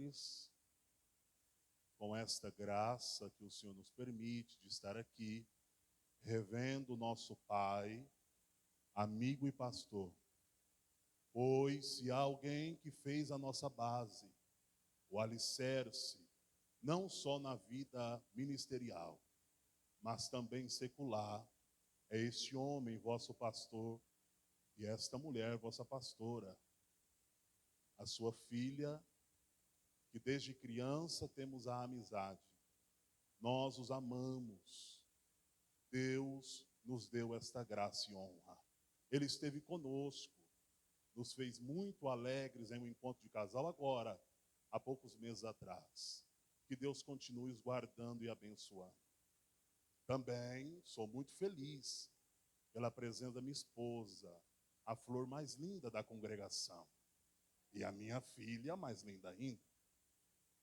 alegres com esta graça que o Senhor nos permite de estar aqui, revendo o nosso Pai, amigo e pastor. Pois se há alguém que fez a nossa base, o alicerce, não só na vida ministerial, mas também secular, é este homem, vosso pastor, e esta mulher, vossa pastora, a sua filha, que desde criança temos a amizade. Nós os amamos. Deus nos deu esta graça e honra. Ele esteve conosco, nos fez muito alegres em um encontro de casal agora, há poucos meses atrás. Que Deus continue os guardando e abençoando. Também sou muito feliz pela presença da minha esposa, a flor mais linda da congregação, e a minha filha mais linda ainda.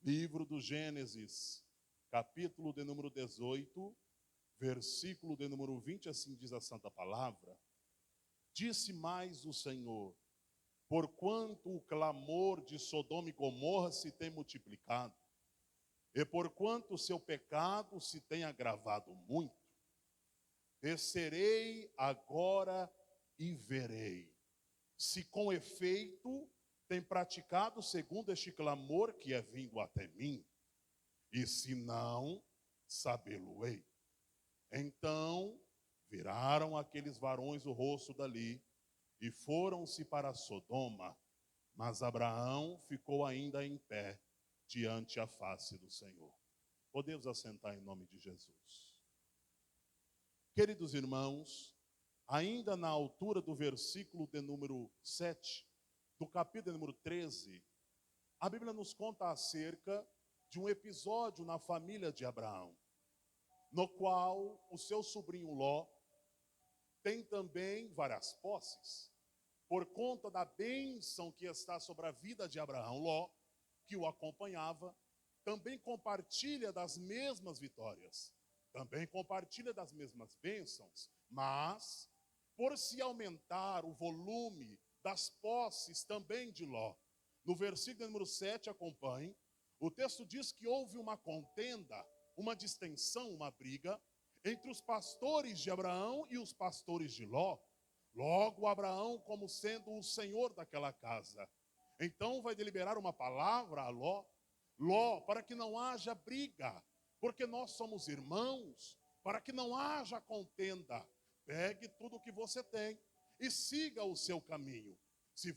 Livro do Gênesis, capítulo de número 18, versículo de número 20, assim diz a Santa Palavra. Disse mais o Senhor: porquanto o clamor de Sodoma e Gomorra se tem multiplicado, e porquanto o seu pecado se tem agravado muito, descerei agora e verei, se com efeito tem praticado segundo este clamor que é vindo até mim, e se não, sabê-lo-ei. Então viraram aqueles varões o rosto dali e foram-se para Sodoma, mas Abraão ficou ainda em pé diante a face do Senhor. Podemos assentar em nome de Jesus. Queridos irmãos, ainda na altura do versículo de número 7, do capítulo de número 13, a Bíblia nos conta acerca de um episódio na família de Abraão, no qual o seu sobrinho Ló tem também várias posses, por conta da bênção que está sobre a vida de Abraão. Ló, que o acompanhava, também compartilha das mesmas vitórias, também compartilha das mesmas bênçãos, mas, por se aumentar o volume das posses também de Ló, no versículo número 7, acompanhe, o texto diz que houve uma contenda, uma distensão, uma briga, entre os pastores de Abraão e os pastores de Ló. Logo, Abraão, como sendo o senhor daquela casa, então vai deliberar uma palavra a Ló: Ló, para que não haja briga, porque nós somos irmãos, para que não haja contenda, pegue tudo o que você tem e siga o seu caminho. Se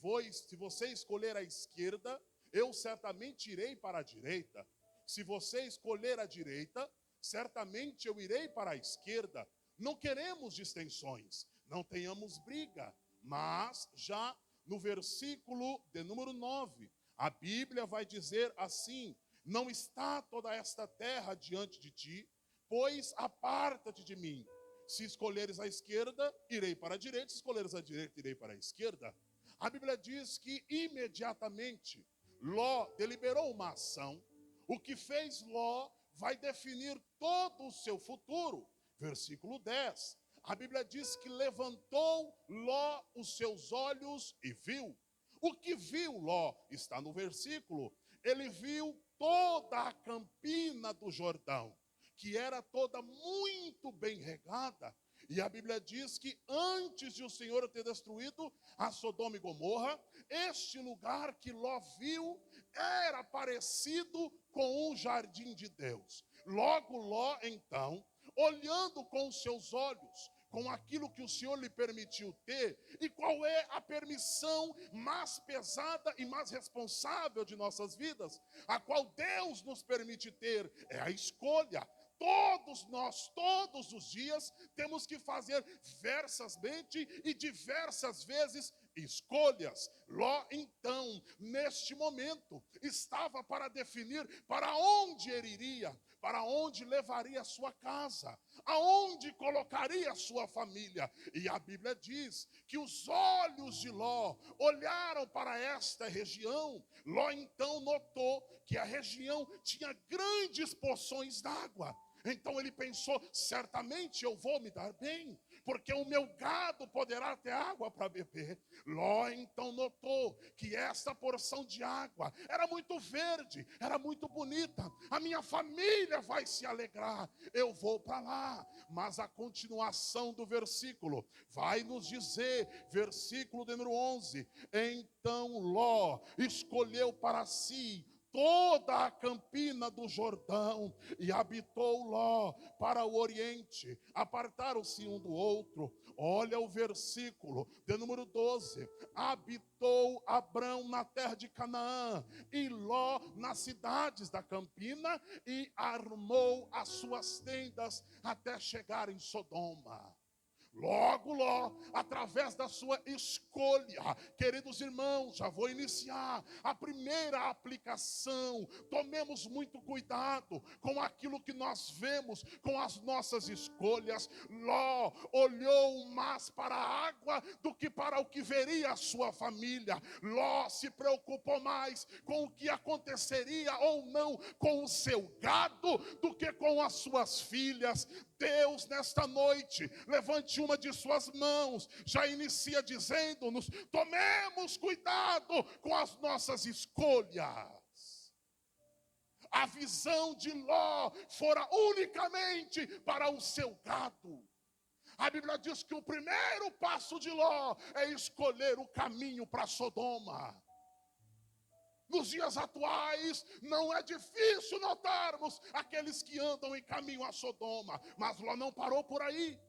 você escolher a esquerda, eu certamente irei para a direita. Se você escolher a direita, certamente eu irei para a esquerda. Não queremos distensões, não tenhamos briga. Mas já no versículo de número 9, a Bíblia vai dizer assim: não está toda esta terra diante de ti, pois aparta-te de mim. Se escolheres a esquerda, irei para a direita. Se escolheres a direita, irei para a esquerda. A Bíblia diz que imediatamente Ló deliberou uma ação. O que fez Ló vai definir todo o seu futuro. Versículo 10. A Bíblia diz que levantou Ló os seus olhos e viu. O que viu Ló está no versículo. Ele viu toda a campina do Jordão, que era toda muito bem regada. E a Bíblia diz que antes de o Senhor ter destruído a Sodoma e Gomorra, este lugar que Ló viu era parecido com um jardim de Deus. Logo Ló, então, olhando com os seus olhos, com aquilo que o Senhor lhe permitiu ter, e qual é a permissão mais pesada e mais responsável de nossas vidas, a qual Deus nos permite ter, é a escolha. Todos nós, todos os dias, temos que fazer diversamente e diversas vezes escolhas. Ló, então, neste momento, estava para definir para onde ele iria, para onde levaria a sua casa, aonde colocaria a sua família. E a Bíblia diz que os olhos de Ló olharam para esta região. Ló então notou que a região tinha grandes porções d'água. Então ele pensou: certamente eu vou me dar bem, porque o meu gado poderá ter água para beber. Ló então notou que essa porção de água era muito verde, era muito bonita. A minha família vai se alegrar, eu vou para lá. Mas a continuação do versículo vai nos dizer, versículo de número 11: então Ló escolheu para si toda a campina do Jordão, e habitou Ló para o oriente. Apartaram-se um do outro. Olha o versículo de número 12: habitou Abrão na terra de Canaã, e Ló nas cidades da campina, e armou as suas tendas até chegar em Sodoma. Logo, Ló, através da sua escolha, queridos irmãos, já vou iniciar a primeira aplicação. Tomemos muito cuidado com aquilo que nós vemos, com as nossas escolhas. Ló olhou mais para a água do que para o que veria a sua família. Ló se preocupou mais com o que aconteceria ou não com o seu gado do que com as suas filhas. Deus, nesta noite, levante uma de suas mãos, já inicia dizendo-nos: tomemos cuidado com as nossas escolhas. A visão de Ló fora unicamente para o seu gado. A Bíblia diz que o primeiro passo de Ló é escolher o caminho para Sodoma. Nos dias atuais, não é difícil notarmos aqueles que andam em caminho a Sodoma, mas Ló não parou por aí.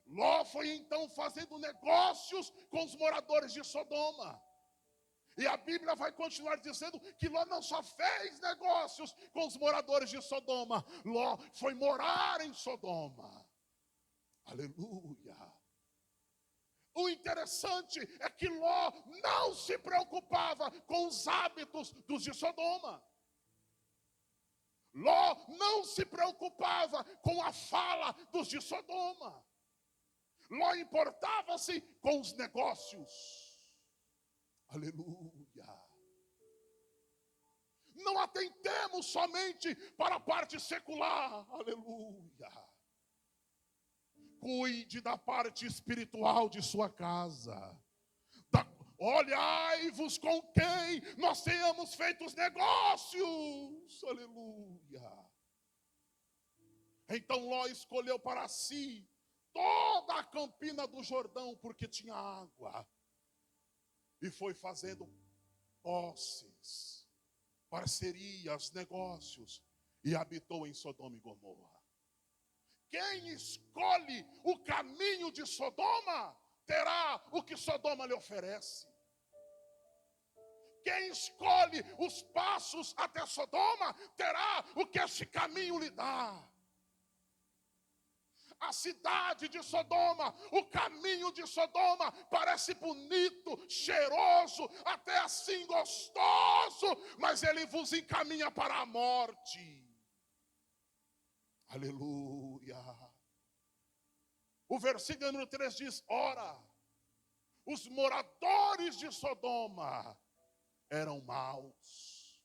Ló foi então fazendo negócios com os moradores de Sodoma. E a Bíblia vai continuar dizendo que Ló não só fez negócios com os moradores de Sodoma, Ló foi morar em Sodoma. Aleluia. O interessante é que Ló não se preocupava com os hábitos dos de Sodoma. Ló não se preocupava com a fala dos de Sodoma. Ló importava-se com os negócios. Aleluia. Não atentemos somente para a parte secular. Aleluia. Cuide da parte espiritual de sua casa. Olhai-vos com quem nós tenhamos feito os negócios. Aleluia. Então Ló escolheu para si toda a campina do Jordão, porque tinha água. E foi fazendo posses, parcerias, negócios, e habitou em Sodoma e Gomorra. Quem escolhe o caminho de Sodoma, terá o que Sodoma lhe oferece. Quem escolhe os passos até Sodoma, terá o que este caminho lhe dá. A cidade de Sodoma, o caminho de Sodoma parece bonito, cheiroso, até assim gostoso, mas ele vos encaminha para a morte. Aleluia. O versículo número 3 diz: ora, os moradores de Sodoma eram maus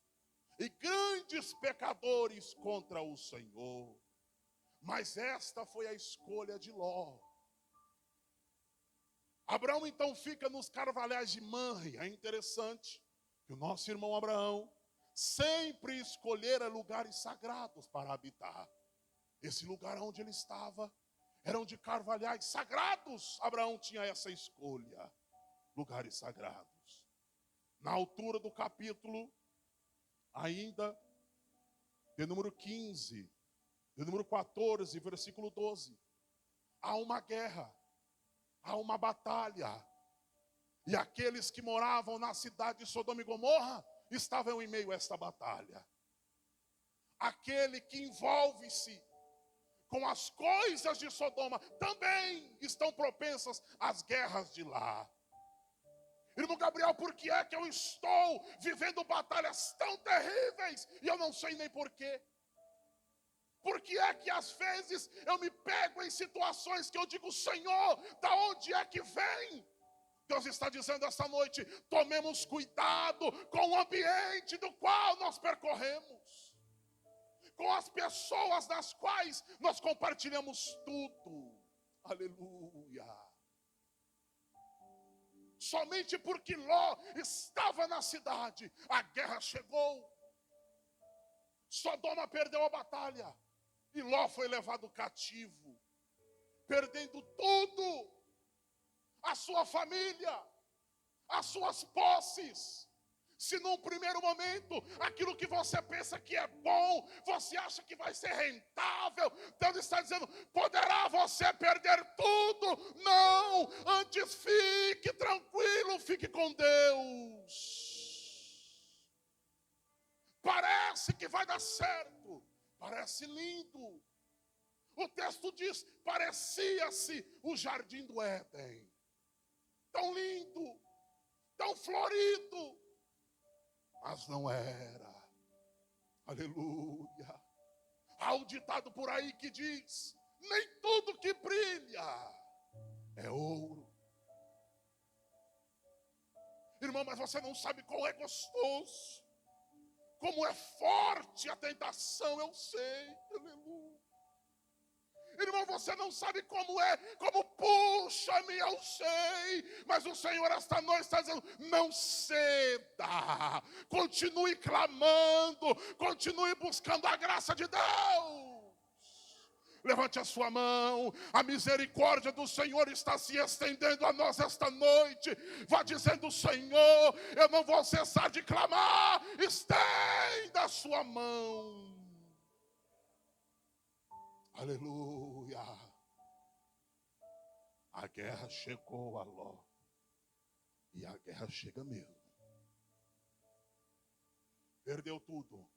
e grandes pecadores contra o Senhor. Mas esta foi a escolha de Ló. Abraão então fica nos carvalhais de Manre. É interessante que o nosso irmão Abraão sempre escolhera lugares sagrados para habitar. Esse lugar onde ele estava eram de carvalhais sagrados. Abraão tinha essa escolha, lugares sagrados. Na altura do capítulo, ainda, de número 15, de número 14, versículo 12, há uma guerra, há uma batalha. E aqueles que moravam na cidade de Sodoma e Gomorra estavam em meio a esta batalha. Aquele que envolve-se com as coisas de Sodoma também estão propensas às guerras de lá. Irmão Gabriel, por que é que eu estou vivendo batalhas tão terríveis e eu não sei nem porquê? Por que é que às vezes eu me pego em situações que eu digo: Senhor, da onde é que vem? Deus está dizendo esta noite: tomemos cuidado com o ambiente do qual nós percorremos, com as pessoas das quais nós compartilhamos tudo. Aleluia. Somente porque Ló estava na cidade, a guerra chegou. Sodoma perdeu a batalha e Ló foi levado cativo, perdendo tudo, a sua família, as suas posses. Se num primeiro momento, aquilo que você pensa que é bom, você acha que vai ser rentável, Deus está dizendo, poderá você perder tudo? Não, antes fique tranquilo, fique com Deus. Parece que vai dar certo, parece lindo. O texto diz, parecia-se o jardim do Éden. Tão lindo, tão florido. Mas não era. Aleluia. Há um ditado por aí que diz, nem tudo que brilha é ouro. Irmão, mas você não sabe como é gostoso, como é forte a tentação, eu sei. Aleluia. Irmão, você não sabe como é, como puxa-me, eu sei. Mas o Senhor esta noite está dizendo, não ceda. Continue clamando, continue buscando a graça de Deus. Levante a sua mão, a misericórdia do Senhor está se estendendo a nós esta noite. Vá dizendo, Senhor, eu não vou cessar de clamar. Estenda a sua mão. Aleluia. A guerra chegou a Ló. E a guerra chega mesmo. Perdeu tudo.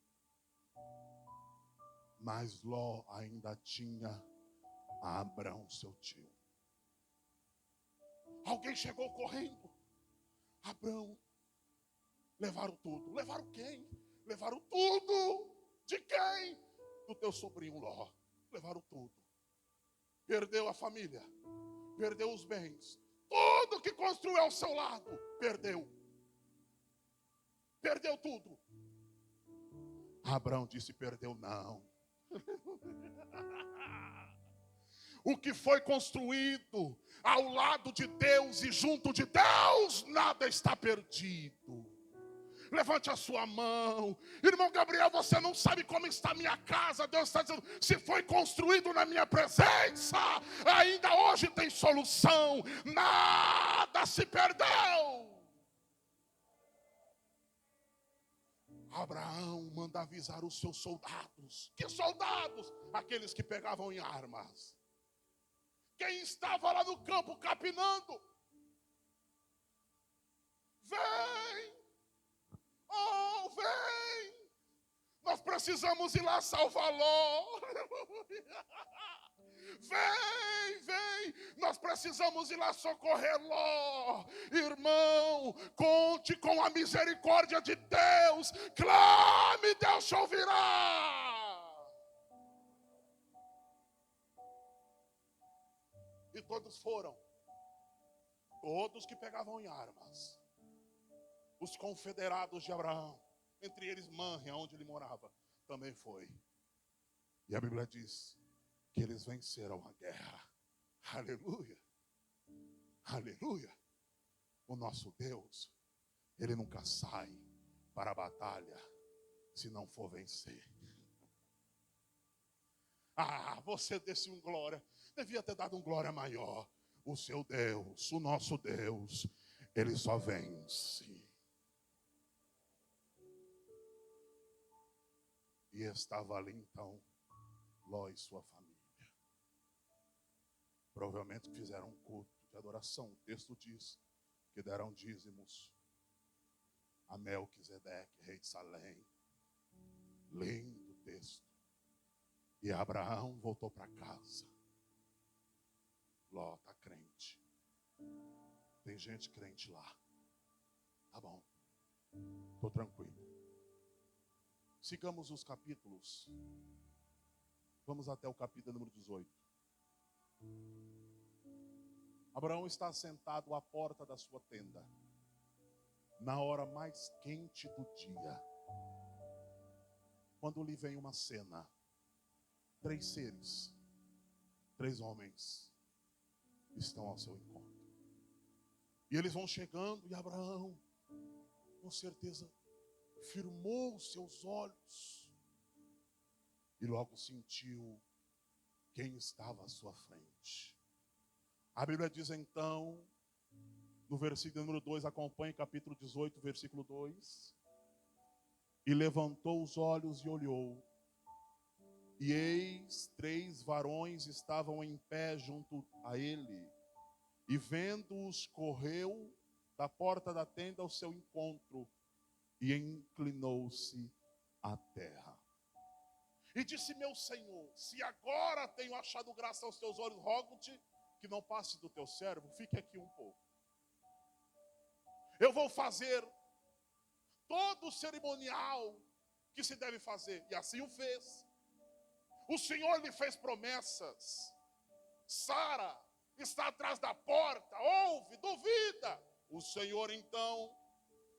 Mas Ló ainda tinha a Abrão, seu tio. Alguém chegou correndo. Abrão, levaram tudo. Levaram quem? Levaram tudo. De quem? Do teu sobrinho Ló. Levaram tudo. Perdeu a família. Perdeu os bens. Tudo que construiu ao seu lado. Perdeu. Perdeu tudo. Abrão disse, perdeu não. O que foi construído ao lado de Deus e junto de Deus, nada está perdido. Levante a sua mão. Irmão Gabriel, você não sabe como está a minha casa. Deus está dizendo, se foi construído na minha presença, ainda hoje tem solução. Nada se perdeu. Abraão manda avisar os seus soldados. Que soldados? Aqueles que pegavam em armas. Quem estava lá no campo capinando? Vem! Oh, vem! Nós precisamos ir lá salvar Ló. Vem, vem! Nós precisamos ir lá socorrer Ló. Irmão, conte com a misericórdia de Deus. Clame, Deus te ouvirá. E todos foram. Todos que pegavam em armas. Os confederados de Abraão, entre eles Manre, onde ele morava, também foi. E a Bíblia diz que eles venceram a guerra. Aleluia. Aleluia. O nosso Deus, ele nunca sai para a batalha se não for vencer. Ah, você desse um glória. Devia ter dado um glória maior. O seu Deus, o nosso Deus, ele só vence. E estava ali então Ló e sua família. Provavelmente fizeram um culto de adoração. O texto diz que deram dízimos a Melquisedeque, rei de Salém. Lindo texto. E Abraão voltou para casa. Ló está crente. Tem gente crente lá. Tá bom. Estou tranquilo. Sigamos os capítulos. Vamos até o capítulo número 18. Abraão está sentado à porta da sua tenda, na hora mais quente do dia, quando lhe vem uma cena. 3 seres, 3 homens, estão ao seu encontro. E eles vão chegando e Abraão, com certeza, firmou os seus olhos e logo sentiu quem estava à sua frente. A Bíblia diz então, no versículo número 2, acompanhe capítulo 18, versículo 2. E levantou os olhos e olhou, e eis 3 varões estavam em pé junto a ele, e vendo-os correu da porta da tenda ao seu encontro, e inclinou-se à terra. E disse: meu Senhor, se agora tenho achado graça aos teus olhos, rogo-te que não passe do teu servo, fique aqui um pouco. Eu vou fazer todo o cerimonial que se deve fazer. E assim o fez. O Senhor lhe fez promessas. Sara está atrás da porta, ouve, duvida. O Senhor então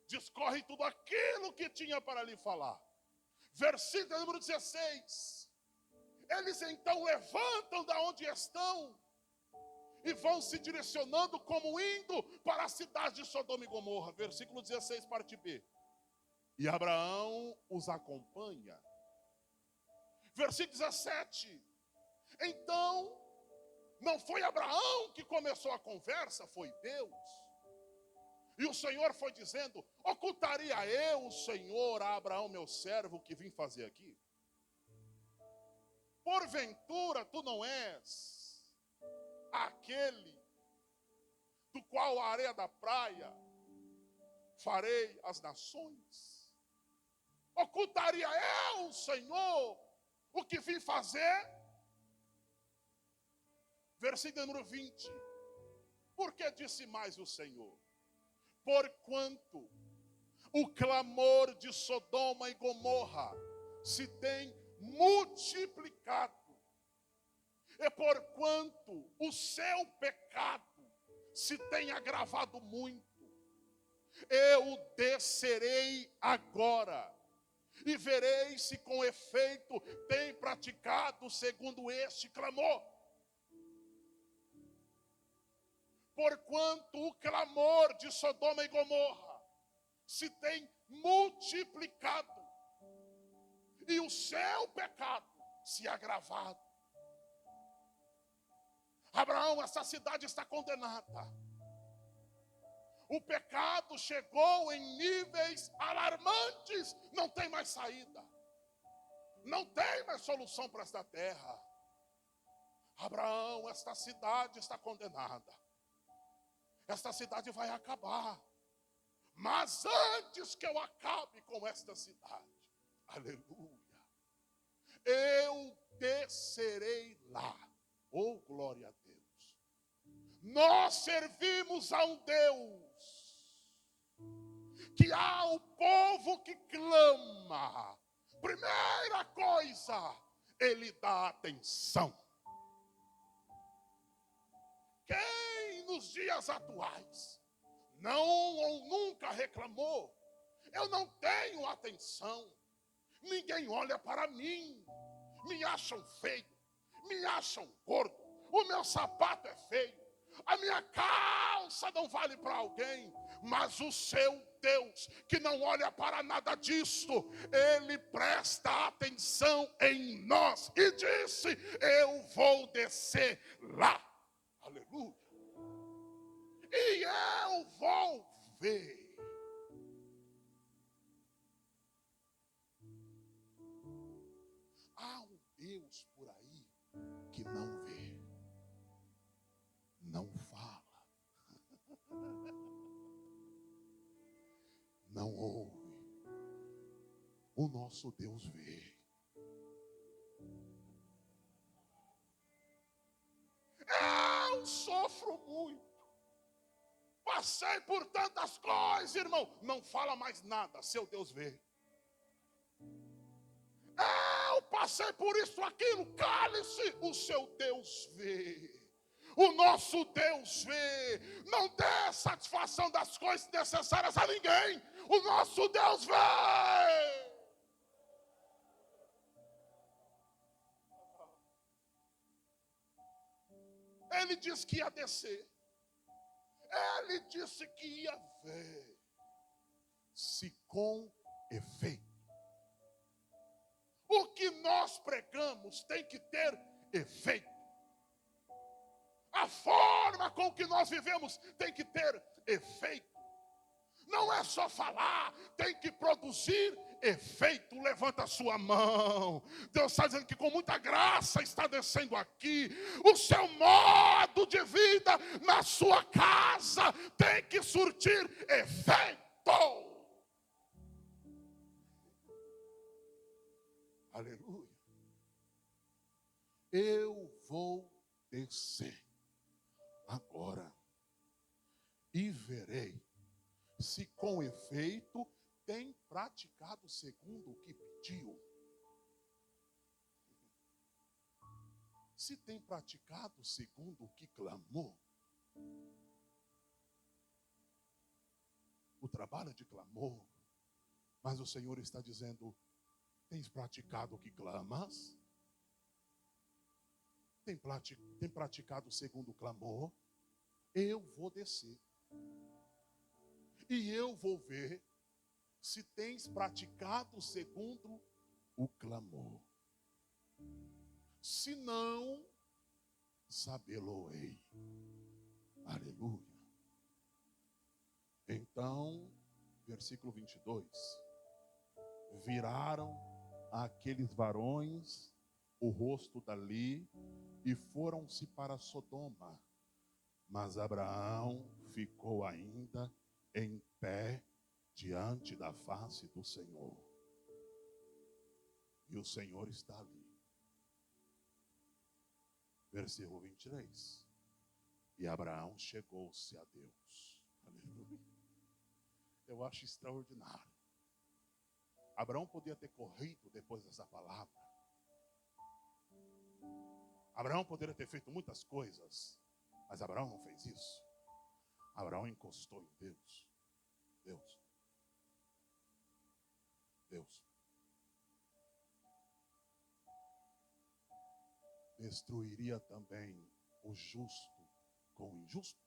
discorre tudo aquilo que tinha para lhe falar. Versículo número 16. Eles então levantam da onde estão e vão se direcionando como indo para a cidade de Sodoma e Gomorra. Versículo 16, parte B. E Abraão os acompanha. Versículo 17. Então, não foi Abraão que começou a conversa, foi Deus. E o Senhor foi dizendo: ocultaria eu, o Senhor, a Abraão, meu servo, o que vim fazer aqui? Porventura, tu não és aquele do qual a areia da praia farei as nações? Ocultaria eu, Senhor, o que vim fazer? Versículo número 20. Por que disse mais o Senhor? Porquanto o clamor de Sodoma e Gomorra se tem multiplicado, e porquanto o seu pecado se tem agravado muito, eu descerei agora e verei se com efeito tem praticado segundo este clamor. Porquanto o clamor de Sodoma e Gomorra se tem multiplicado e o seu pecado se agravado. Abraão, essa cidade está condenada. O pecado chegou em níveis alarmantes. Não tem mais saída. Não tem mais solução para esta terra. Abraão, esta cidade está condenada. Esta cidade vai acabar. Mas antes que eu acabe com esta cidade, aleluia, eu descerei lá. Oh, glória a Deus. Nós servimos a um Deus que há o povo que clama. Primeira coisa, ele dá atenção. Quem nos dias atuais não ou nunca reclamou: eu não tenho atenção, ninguém olha para mim, me acham feio, me acham gordo, o meu sapato é feio, a minha calça não vale para alguém. Mas o seu Deus, que não olha para nada disto, ele presta atenção em nós e disse: eu vou descer lá, aleluia, e eu vou ver. Há um Deus por aí que não vê, não fala, não ouve. O nosso Deus vê. Eu sofro muito. Passei por tantas coisas, irmão. Não fala mais nada, seu Deus vê. Eu passei por isso, aquilo. Cale-se, o seu Deus vê. O nosso Deus vê. Não dê satisfação das coisas necessárias a ninguém. O nosso Deus vê. Ele disse que ia descer. Ele disse que ia ver se com efeito o que nós pregamos tem que ter efeito. A forma com que nós vivemos tem que ter efeito. Não é só falar, tem que produzir efeito. Levanta a sua mão. Deus está dizendo que com muita graça está descendo aqui. O seu modo de vida na sua casa tem que surtir efeito. Aleluia. Eu vou descer agora e verei se com efeito tem praticado segundo o que pediu. Se tem praticado segundo o que clamou. O trabalho é de clamor, mas o Senhor está dizendo: tens praticado o que clamas? Tem praticado segundo o clamor? Eu vou descer. E eu vou ver se tens praticado segundo o clamor. Se não, sabê-lo-ei. Aleluia. Então, versículo 22. Viraram aqueles varões o rosto dali e foram-se para Sodoma. Mas Abraão ficou ainda em pé diante da face do Senhor. E o Senhor está ali. Versículo 23. E Abraão chegou-se a Deus. Aleluia. Eu acho extraordinário. Abraão podia ter corrido depois dessa palavra. Abraão poderia ter feito muitas coisas, mas Abraão não fez isso. Abraão encostou em Deus. Deus destruiria também o justo com o injusto?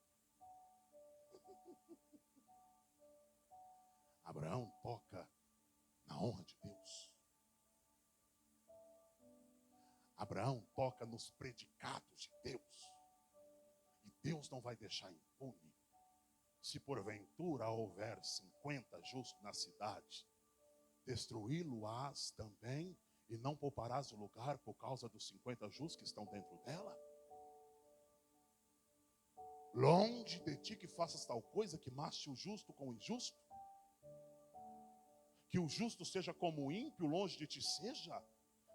Abraão toca na honra de Deus. Abraão toca nos predicados de Deus. E Deus não vai deixar impune. Se porventura houver 50 justos na cidade, destruí-lo-ás também, e não pouparás o lugar por causa dos 50 justos que estão dentro dela? Longe de ti que faças tal coisa, que maste o justo com o injusto, que o justo seja como o ímpio, longe de ti seja.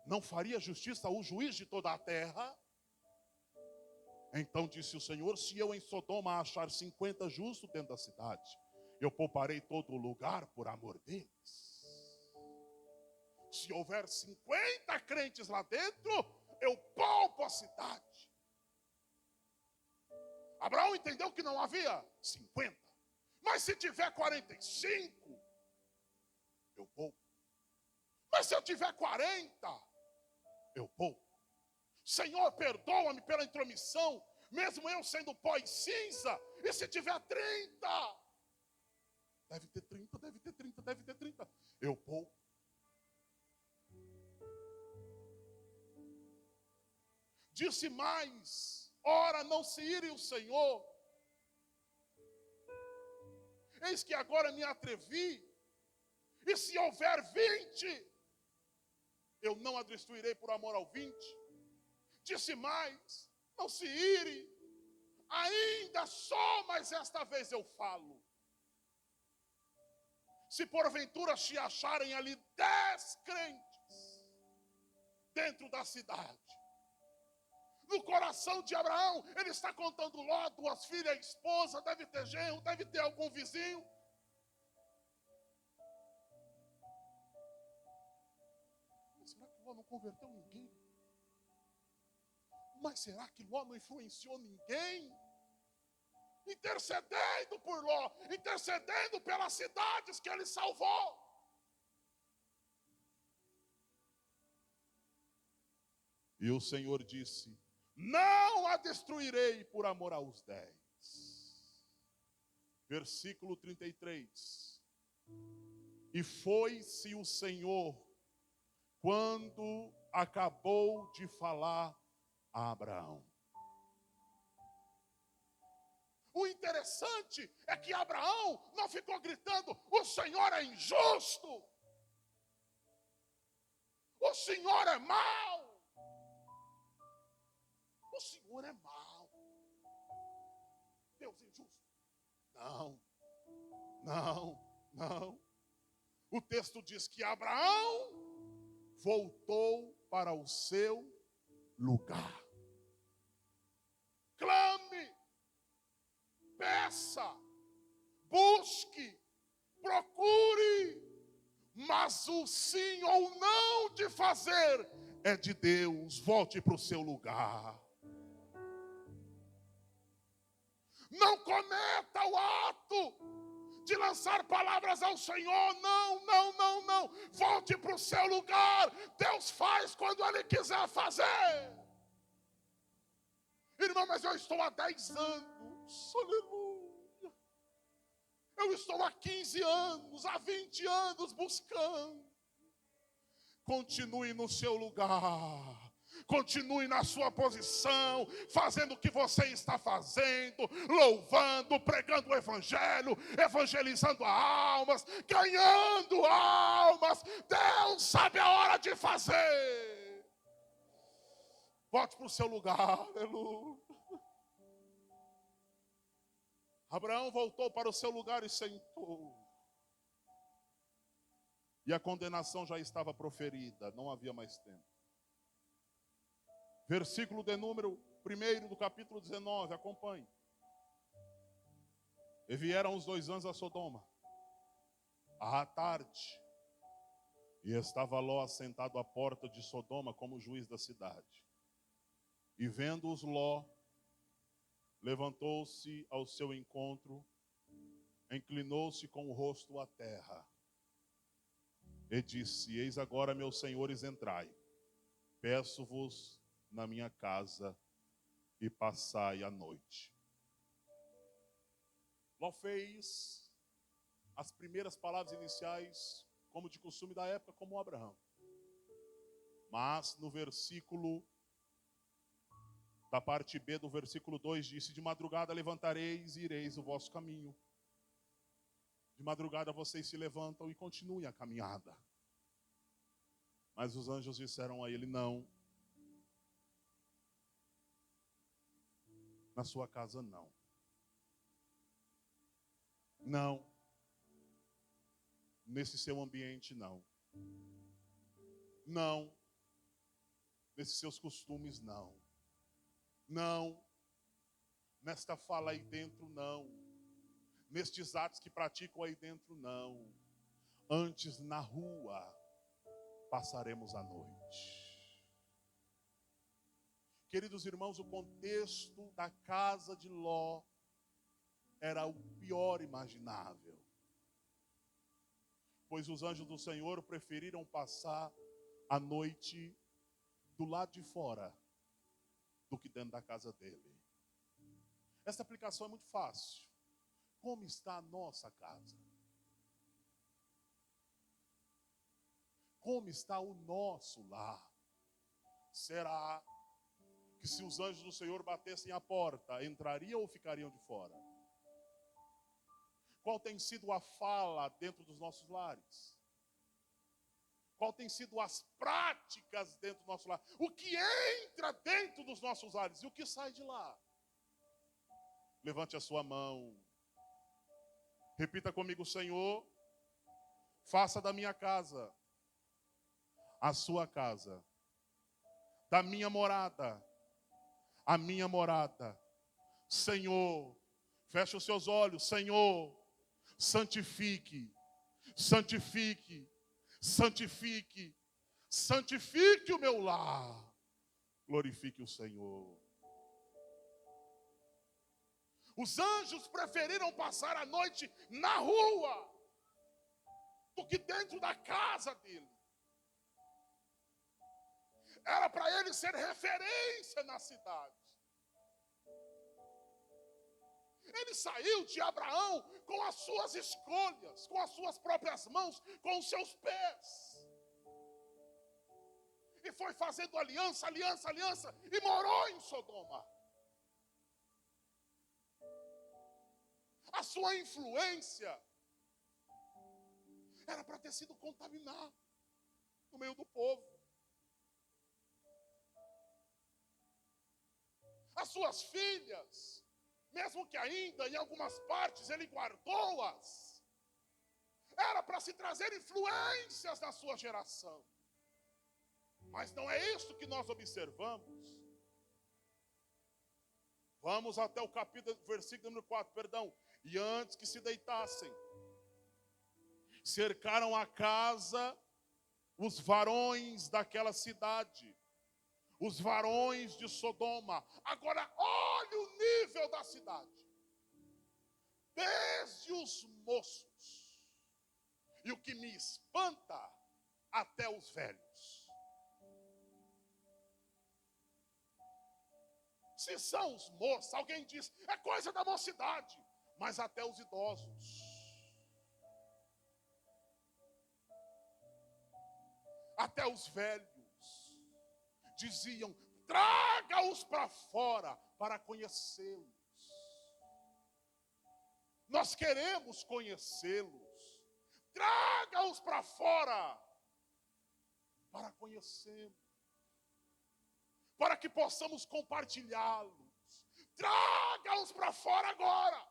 Não faria justiça o juiz de toda a terra? Então disse o Senhor: se eu em Sodoma achar 50 justos dentro da cidade, eu pouparei todo o lugar por amor deles. Se houver 50 crentes lá dentro, eu poupo a cidade. Abraão entendeu que não havia 50. Mas se tiver 45, eu poupo. Mas se eu tiver 40, eu poupo. Senhor, perdoa-me pela intromissão, mesmo eu sendo pó e cinza. E se tiver 30? Deve ter 30, deve ter 30, deve ter 30. Eu poupo. Disse mais: ora, não se ire o Senhor. Eis que agora me atrevi, e se houver 20, eu não a destruirei por amor ao 20. Disse mais: não se ire, ainda só, mas esta vez eu falo. Se porventura se acharem ali 10 crentes dentro da cidade, no coração de Abraão, ele está contando Ló, 2 filhas, esposa, deve ter genro, deve ter algum vizinho. Mas será que Ló não converteu ninguém? Mas será que Ló não influenciou ninguém? Intercedendo por Ló, intercedendo pelas cidades que ele salvou. E o Senhor disse: não a destruirei por amor aos 10. Versículo 33. E foi-se o Senhor quando acabou de falar a Abraão. O interessante é que Abraão não ficou gritando: o Senhor é injusto, o Senhor é mau, o Senhor é mau, Deus é injusto. Não, não, não. O texto diz que Abraão voltou para o seu lugar. Clame, peça, busque, procure, mas o sim ou não de fazer é de Deus. Volte para o seu lugar. Não cometa o ato de lançar palavras ao Senhor. Não, não, não, não. Volte para o seu lugar. Deus faz quando Ele quiser fazer. Irmão, mas eu estou há 10 anos. Aleluia. Eu estou há 15 anos, há 20 anos buscando. Continue no seu lugar. Continue na sua posição, fazendo o que você está fazendo, louvando, pregando o evangelho, evangelizando almas, ganhando almas. Deus sabe a hora de fazer. Volte para o seu lugar, aleluia. Abraão voltou para o seu lugar e sentou. E a condenação já estava proferida, não havia mais tempo. Versículo de número 1 do capítulo 19, acompanhe. E vieram os 2 anjos a Sodoma, à tarde, e estava Ló assentado à porta de Sodoma como juiz da cidade. E vendo-os Ló, levantou-se ao seu encontro, inclinou-se com o rosto à terra, e disse: eis agora, meus senhores, entrai, peço-vos na minha casa e passai a noite. Ló fez as primeiras palavras iniciais, como de costume da época, como Abraão. Mas no versículo, da parte B do versículo 2, disse: de madrugada levantareis e ireis o vosso caminho. De madrugada vocês se levantam e continuem a caminhada. Mas os anjos disseram a ele: não. Na sua casa não. Não. Nesse seu ambiente não. Não. Nesses seus costumes não. Não. Nesta fala aí dentro não. Nestes atos que praticam aí dentro não. Antes na rua passaremos a noite. Queridos irmãos, o contexto da casa de Ló era o pior imaginável. Pois os anjos do Senhor preferiram passar a noite do lado de fora do que dentro da casa dele. Essa aplicação é muito fácil. Como está a nossa casa? Como está o nosso lar? Será que se os anjos do Senhor batessem a porta, entrariam ou ficariam de fora? Qual tem sido a fala dentro dos nossos lares? Qual tem sido as práticas dentro do nosso lar? O que entra dentro dos nossos lares e o que sai de lá? Levante a sua mão. Repita comigo: Senhor, faça da minha casa a sua casa, da minha morada a minha morada. Senhor, feche os seus olhos. Senhor, santifique, santifique, santifique, santifique o meu lar. Glorifique o Senhor. Os anjos preferiram passar a noite na rua do que dentro da casa dele. Era para ele ser referência na cidade. Ele saiu de Abraão com as suas escolhas, com as suas próprias mãos, com os seus pés. E foi fazendo aliança, e morou em Sodoma. A sua influência era para ter sido contaminada no meio do povo. As suas filhas, mesmo que ainda em algumas partes ele guardou-as, era para se trazer influências na sua geração. Mas não é isso que nós observamos. Vamos até o versículo número 4, perdão. E antes que se deitassem, cercaram a casa os varões daquela cidade, os varões de Sodoma. Agora olhe o nível da cidade. Desde os moços, e o que me espanta, até os velhos. Se são os moços, alguém diz, é coisa da mocidade. Mas até os idosos. Até os velhos. Diziam, traga-os para fora para conhecê-los. Nós queremos conhecê-los. Traga-os para fora para conhecê-los. Para que possamos compartilhá-los. Traga-os para fora agora.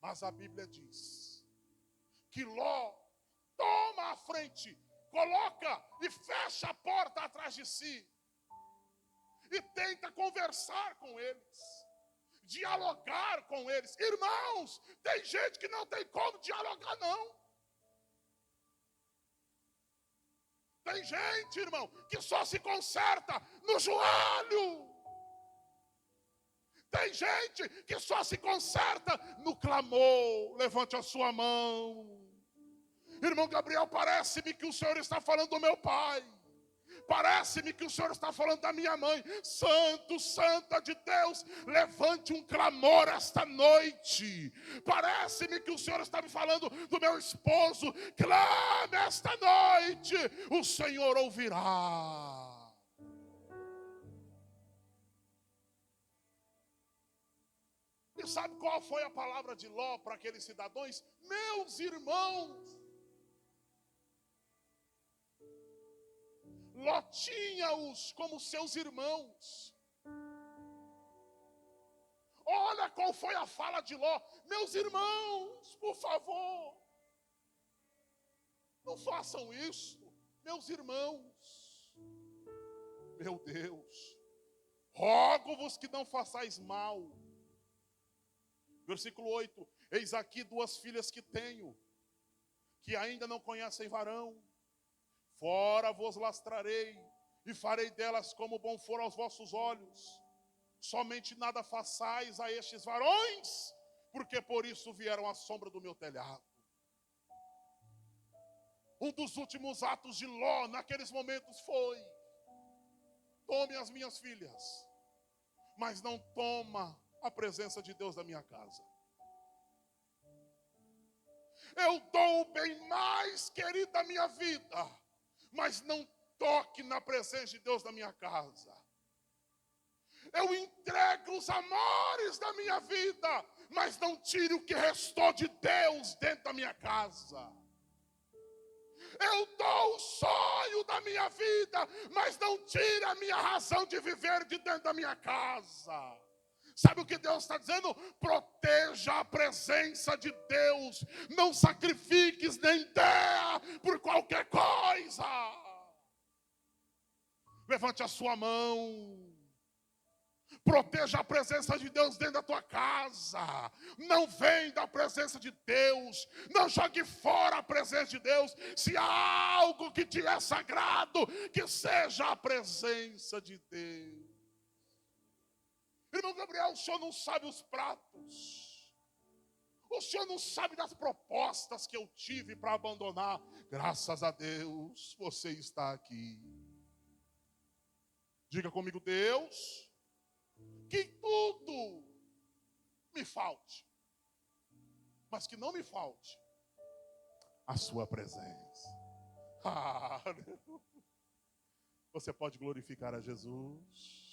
Mas a Bíblia diz que Ló toma a frente, coloca e fecha a porta atrás de si. E tenta conversar com eles. Dialogar com eles. Irmãos, tem gente que não tem como dialogar não. Tem gente, irmão, que só se conserta no joelho. Tem gente que só se conserta no clamor. Levante a sua mão. Irmão Gabriel, parece-me que o Senhor está falando do meu pai. Parece-me que o Senhor está falando da minha mãe. Santo, santa de Deus, levante um clamor esta noite. Parece-me que o Senhor está me falando do meu esposo. Clame esta noite, o Senhor ouvirá. E sabe qual foi a palavra de Ló para aqueles cidadãos? Meus irmãos. Ló tinha-os como seus irmãos. Olha qual foi a fala de Ló. Meus irmãos, por favor, não façam isso. Meus irmãos, meu Deus, rogo-vos que não façais mal. Versículo 8, eis aqui 2 filhas que tenho, que ainda não conhecem varão. Fora vos lastrarei, e farei delas como bom for aos vossos olhos. Somente nada façais a estes varões, porque por isso vieram à sombra do meu telhado. Um dos últimos atos de Ló naqueles momentos foi: tome as minhas filhas, mas não toma a presença de Deus da minha casa. Eu dou o bem mais querido da minha vida, mas não toque na presença de Deus da minha casa. Eu entrego os amores da minha vida, mas não tire o que restou de Deus dentro da minha casa. Eu dou o sonho da minha vida, mas não tire a minha razão de viver de dentro da minha casa. Sabe o que Deus está dizendo? Proteja a presença de Deus. Não sacrifiques nem dê por qualquer coisa. Levante a sua mão. Proteja a presença de Deus dentro da tua casa. Não vem da presença de Deus. Não jogue fora a presença de Deus. Se há algo que te é sagrado, que seja a presença de Deus. Irmão Gabriel, o senhor não sabe os pratos. O Senhor não sabe das propostas que eu tive para abandonar. Graças a Deus, você está aqui. Diga comigo, Deus, que tudo me falte, mas que não me falte a sua presença. Você pode glorificar a Jesus.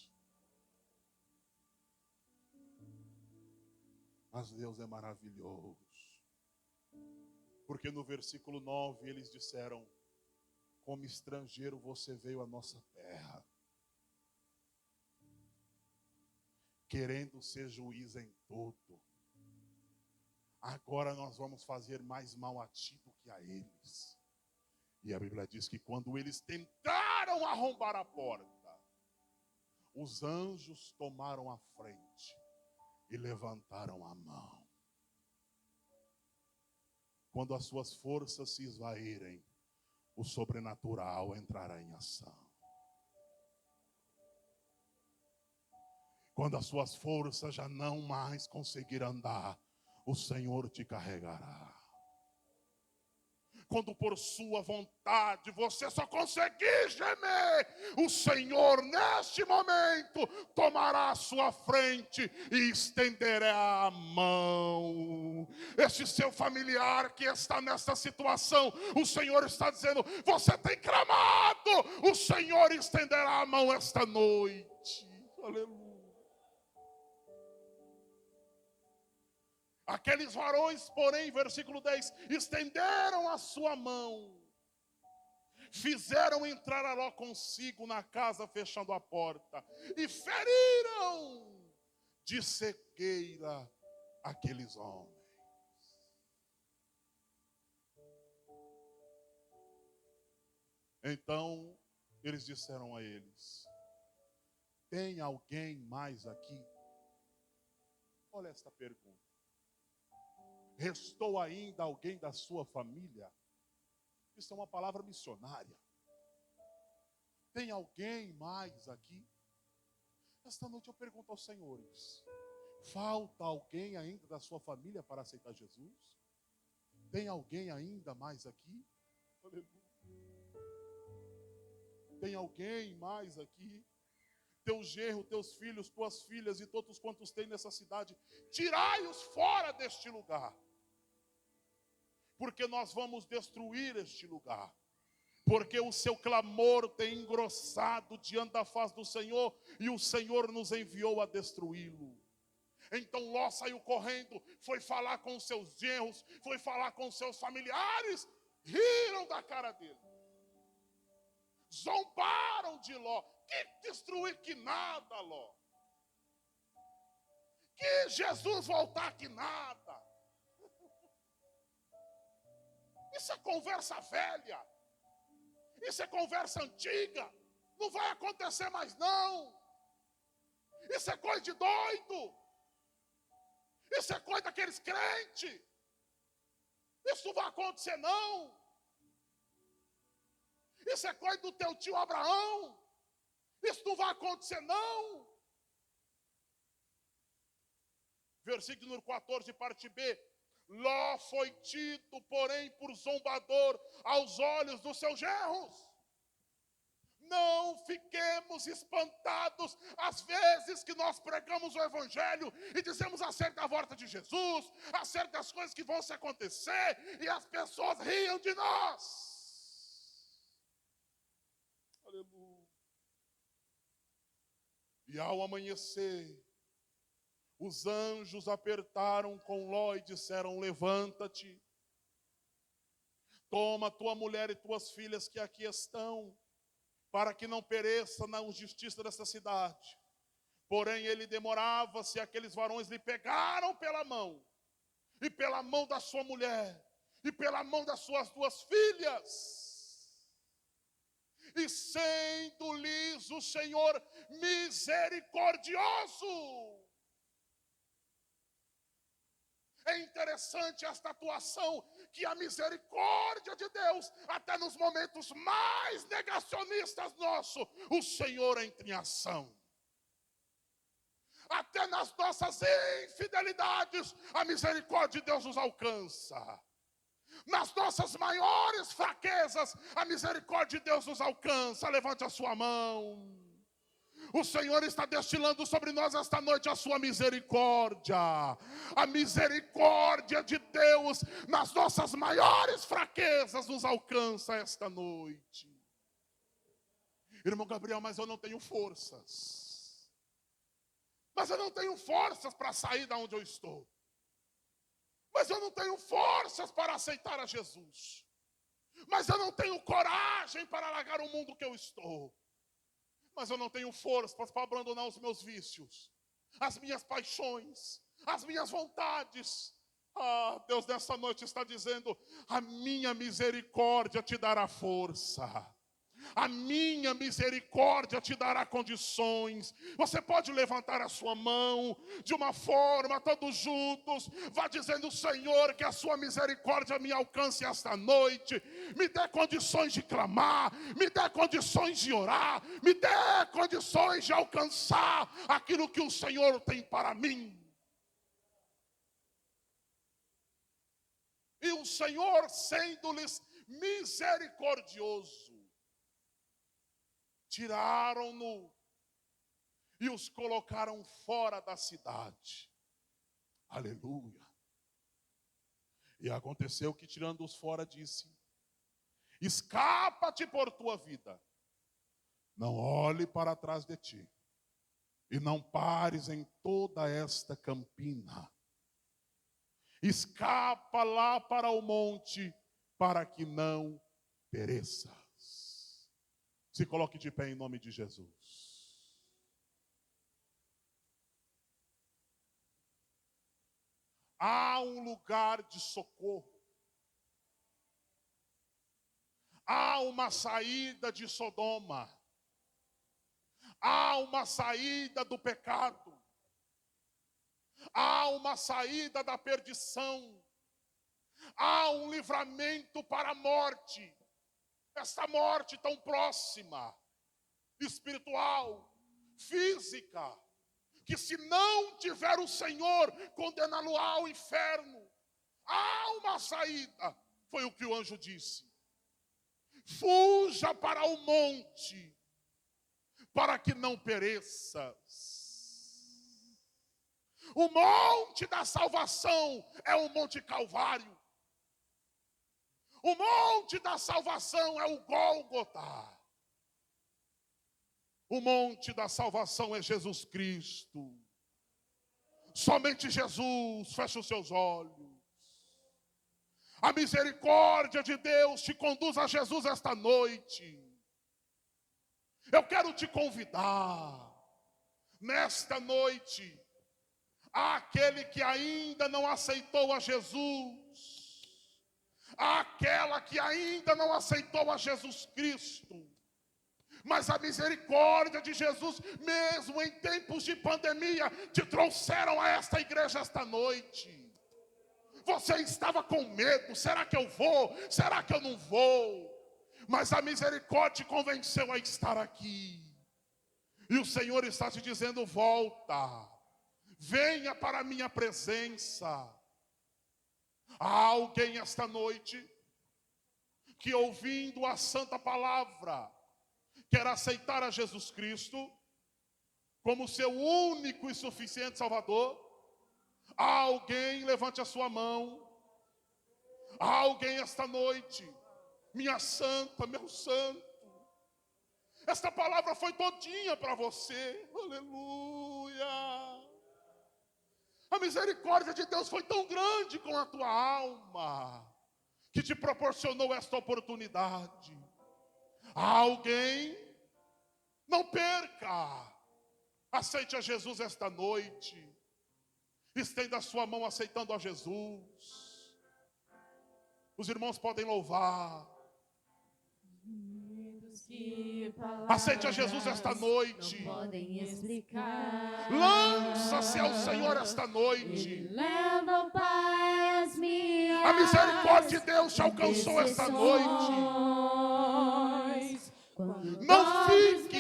Mas Deus é maravilhoso. Porque no versículo 9 eles disseram: como estrangeiro você veio à nossa terra, querendo ser juiz em tudo. Agora nós vamos fazer mais mal a ti do que a eles. E a Bíblia diz que quando eles tentaram arrombar a porta, os anjos tomaram a frente e levantaram a mão. Quando as suas forças se esvaírem, o sobrenatural entrará em ação. Quando as suas forças já não mais conseguirem andar, o Senhor te carregará. Quando por sua vontade você só conseguir gemer, o Senhor neste momento tomará a sua frente e estenderá a mão. Este seu familiar que está nessa situação, o Senhor está dizendo: você tem clamado, o Senhor estenderá a mão esta noite. Aleluia. Aqueles varões, porém, versículo 10, estenderam a sua mão, fizeram entrar a Ló consigo na casa, fechando a porta, e feriram de cegueira aqueles homens. Então, eles disseram a eles: tem alguém mais aqui? Olha esta pergunta. Restou ainda alguém da sua família? Isso é uma palavra missionária. Tem alguém mais aqui? Esta noite eu pergunto aos senhores: falta alguém ainda da sua família para aceitar Jesus? Tem alguém ainda mais aqui? Tem alguém mais aqui? Teu genro, teus filhos, tuas filhas e todos quantos tem nessa cidade, tirai-os fora deste lugar. Porque nós vamos destruir este lugar. Porque o seu clamor tem engrossado diante da face do Senhor, e o Senhor nos enviou a destruí-lo. Então Ló saiu correndo, foi falar com os seus genros, foi falar com os seus familiares, riram da cara dele. Zombaram de Ló. Que destruir que nada, Ló. Que Jesus voltar que nada. Isso é conversa velha. Isso é conversa antiga. Não vai acontecer mais não. Isso é coisa de doido. Isso é coisa daqueles crentes. Isso não vai acontecer não. Isso é coisa do teu tio Abraão. Isso não vai acontecer não. Versículo número 14, parte B. Ló foi tido, porém, por zombador aos olhos dos seus genros. Não fiquemos espantados às vezes que nós pregamos o Evangelho e dizemos acerca da volta de Jesus, acerca das coisas que vão se acontecer, e as pessoas riam de nós. Aleluia. E ao amanhecer, os anjos apertaram com Ló e disseram: levanta-te, toma tua mulher e tuas filhas que aqui estão, para que não pereça na injustiça dessa cidade. Porém ele demorava-se, aqueles varões lhe pegaram pela mão, e pela mão da sua mulher, e pela mão das suas duas filhas, e sendo-lhes o Senhor misericordioso. É interessante esta atuação, que a misericórdia de Deus, até nos momentos mais negacionistas nossos, o Senhor entra em ação. Até nas nossas infidelidades, a misericórdia de Deus nos alcança. Nas nossas maiores fraquezas, a misericórdia de Deus nos alcança. Levante a sua mão. O Senhor está destilando sobre nós esta noite a sua misericórdia. A misericórdia de Deus nas nossas maiores fraquezas nos alcança esta noite. Irmão Gabriel, mas eu não tenho forças. Mas eu não tenho forças para sair da onde eu estou. Mas eu não tenho forças para aceitar a Jesus. Mas eu não tenho coragem para largar o mundo que eu estou. Mas eu não tenho forças para abandonar os meus vícios, as minhas paixões, as minhas vontades. Ah, Deus nessa noite está dizendo: a minha misericórdia te dará força. A minha misericórdia te dará condições. Você pode levantar a sua mão de uma forma, todos juntos. Vá dizendo: Senhor, que a sua misericórdia me alcance esta noite. Me dê condições de clamar. Me dê condições de orar. Me dê condições de alcançar aquilo que o Senhor tem para mim. E o Senhor, sendo-lhes misericordioso, tiraram-no e os colocaram fora da cidade. Aleluia. E aconteceu que, tirando-os fora, disse: escapa-te por tua vida, não olhe para trás de ti, e não pares em toda esta campina. Escapa lá para o monte, para que não pereça. Se coloque de pé em nome de Jesus. Há um lugar de socorro. Há uma saída de Sodoma. Há uma saída do pecado. Há uma saída da perdição. Há um livramento para a morte. Essa morte tão próxima, espiritual, física, que se não tiver o Senhor, condená-lo ao inferno. Há uma saída, foi o que o anjo disse: fuja para o monte, para que não pereças. O monte da salvação é o Monte Calvário. O monte da salvação é o Gólgota. O monte da salvação é Jesus Cristo. Somente Jesus. Feche os seus olhos. A misericórdia de Deus te conduz a Jesus esta noite. Eu quero te convidar, nesta noite, àquele que ainda não aceitou a Jesus, àquela que ainda não aceitou a Jesus Cristo. Mas a misericórdia de Jesus, mesmo em tempos de pandemia, te trouxeram a esta igreja esta noite. Você estava com medo: será que eu vou? Será que eu não vou? Mas a misericórdia te convenceu a estar aqui. E o Senhor está te dizendo: volta, venha para a minha presença. Há alguém esta noite que, ouvindo a santa palavra, quer aceitar a Jesus Cristo como seu único e suficiente Salvador? Há alguém? Levante a sua mão. Há alguém esta noite? Minha santa, meu santo, esta palavra foi todinha para você. Aleluia. A misericórdia de Deus foi tão grande com a tua alma, que te proporcionou esta oportunidade. Há alguém? Não perca. Aceite a Jesus esta noite. Estenda a sua mão aceitando a Jesus. Os irmãos podem louvar. Aceite a Jesus esta noite. Não podem explicar. Lança-se ao Senhor esta noite. Leva, Pai, as minhas. A misericórdia de Deus te alcançou esta noite. Quando Não fique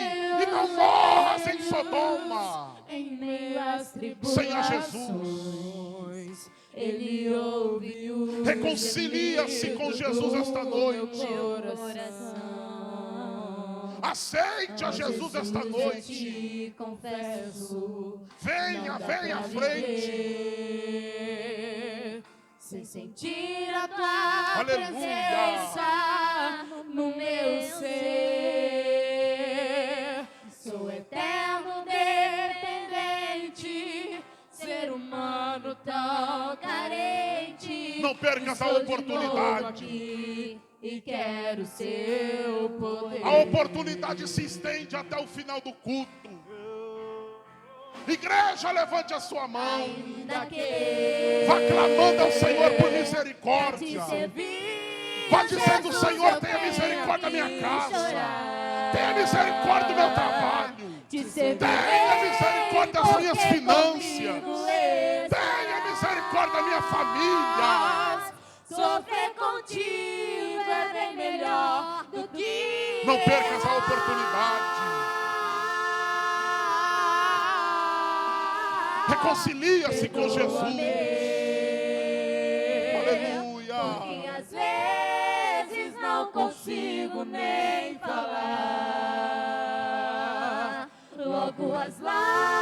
não morras em Sodoma. Em meio às Sem a tribulações, Ele ouviu. Reconcilia-se com Jesus esta noite. Aceite a Jesus esta noite. Te confesso. Venha, venha à frente. Sem sentir a tua Aleluia. presença no meu ser. Sou eterno dependente, ser humano tão carente. Não percas a Estou de oportunidade. novo aqui e quero seu poder. A oportunidade se estende até o final do culto. Igreja, levante a sua mão. Ainda que Vá clamando ao Senhor por te misericórdia. servir, Vá dizendo: Jesus, Senhor, eu tenha tenho misericórdia da minha que casa. chorar. Tenha misericórdia do meu trabalho. Te servir, Tenha misericórdia das minhas porque finanças. comigo Tenha misericórdia da minha família. sofrer contigo é bem melhor do que Não percas a oportunidade. Reconcilia-se com Jesus. Aleluia. Porque às vezes não consigo nem falar. Logo as lágrimas